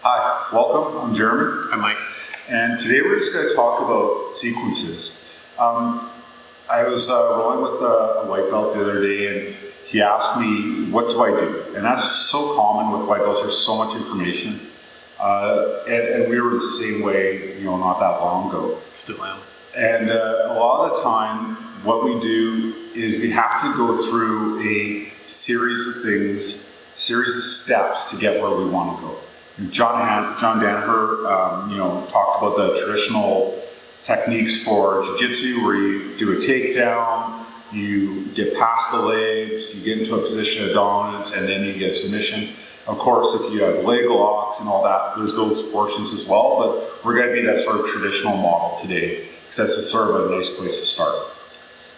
Hi, welcome. I'm Jeremy. I'm Mike. And today we're just going to talk about sequences. I was rolling with a white belt the other day, and he asked me, what do I do? And that's so common with white belts. There's so much information. And we were the same way, not that long ago. Still am. And a lot of the time, what we do is we have to go through a series of things, series of steps to get where we want to go. John Danaher, talked about the traditional techniques for jiu-jitsu, where you do a takedown, you get past the legs, you get into a position of dominance, and then you get submission. Of course, if you have leg locks and all that, there's those portions as well, but we're going to be that sort of traditional model today, because that's a sort of a nice place to start.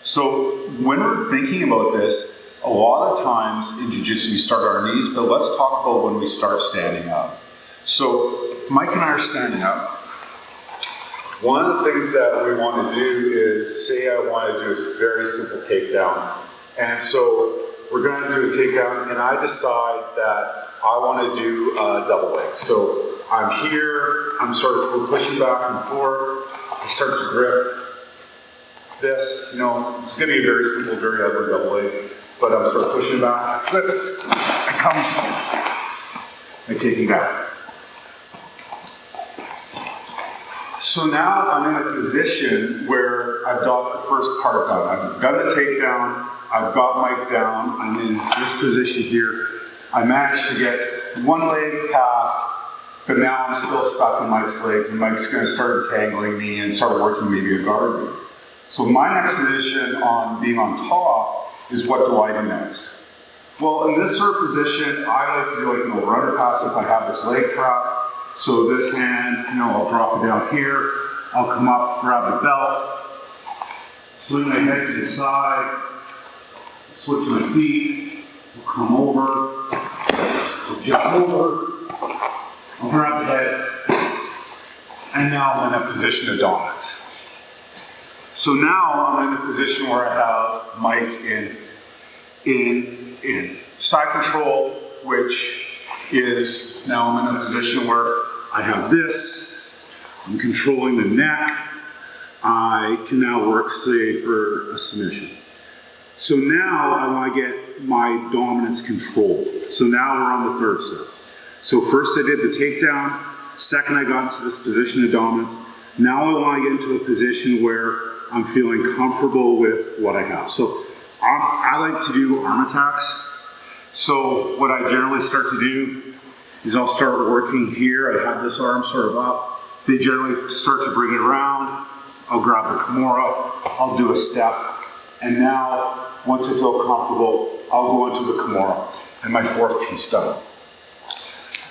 So when we're thinking about this, a lot of times in jiu-jitsu we start on our knees, but let's talk about when we start standing up. So if Mike and I are standing up, one of the things that we want to do is say I want to do a very simple takedown. And so we're going to do a takedown, and I decide that I want to do a double leg. So I'm here, I'm sort of pushing back and forth, I start to grip this, it's going to be a very simple, very ugly double leg, but I'm sort of pushing back, I lift, I come, I take it down. So now I'm in a position where I've got the first part done. I've done the takedown, I've got Mike down, I'm in this position here. I managed to get one leg past, but now I'm still stuck in Mike's legs, and Mike's going to start entangling me and start working maybe a guard me. So my next position on being on top is, what do I do next? Well, in this sort of position, I like to do like runner pass if I have this leg trap. So this hand, I'll drop it down here, I'll come up, grab the belt, swing my head to the side, switch my feet, I'll come over, I'll jump over, I'll grab the head, and now I'm in a position of dominance. So now I'm in a position where I have Mike in side control, which is now I'm in a position where I have this, I'm controlling the neck, I can now work, say, for a submission. So now I want to get my dominance controlled. So now we're on the third step. So first I did the takedown, second I got into this position of dominance. Now I want to get into a position where I'm feeling comfortable with what I have. So I like to do arm attacks. So what I generally start to do is I'll start working here. I have this arm sort of up. They generally start to bring it around. I'll grab the Kimura, I'll do a step, and now, once I feel comfortable, I'll go into the Kimura, and my fourth piece done.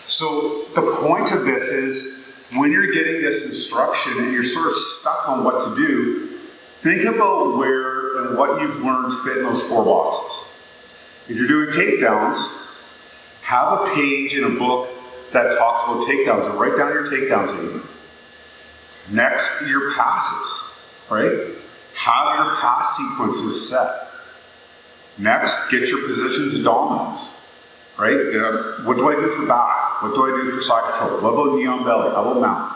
So the point of this is, when you're getting this instruction and you're sort of stuck on what to do, think about where and what you've learned fit in those four boxes. If you're doing takedowns, have a page in a book that talks about takedowns and write down your takedowns in. Next, your passes, right? Have your pass sequences set. Next, get your positions of dominance, right? What do I do for back? What do I do for side control? What about knee on belly? How about mount?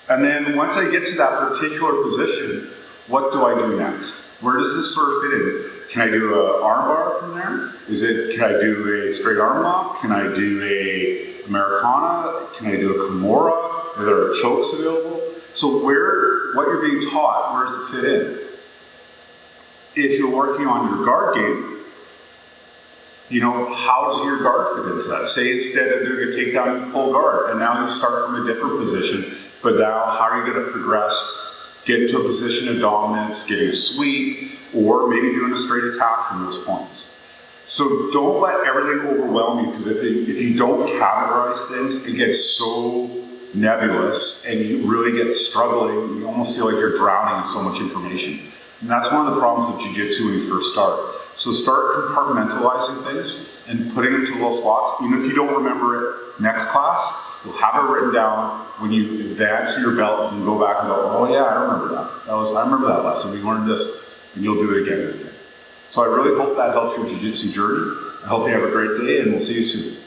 And then once I get to that particular position, what do I do next? Where does this sort of fit in? Can I do an arm bar from there? Can I do a straight arm lock? Can I do a Americana? Can I do a Kimura? Are there chokes available? So what you're being taught, where does it fit in? If you're working on your guard game, how does your guard fit into that? Say instead of doing a takedown, you pull guard, and now you start from a different position, but now how are you going to progress, get into a position of dominance, getting a sweep, or maybe doing a straight attack from those points. So don't let everything overwhelm you, because if you don't categorize things, it gets so nebulous and you really get struggling. You almost feel like you're drowning in so much information. And that's one of the problems with jiu-jitsu when you first start. So start compartmentalizing things and putting them into little slots. Even if you don't remember it next class, you'll have it written down. When you advance your belt, you can go back and go, oh yeah, I remember that. I remember that lesson. We learned this, and you'll do it again and again. So I really hope that helps your jiu-jitsu journey. I hope you have a great day, and we'll see you soon.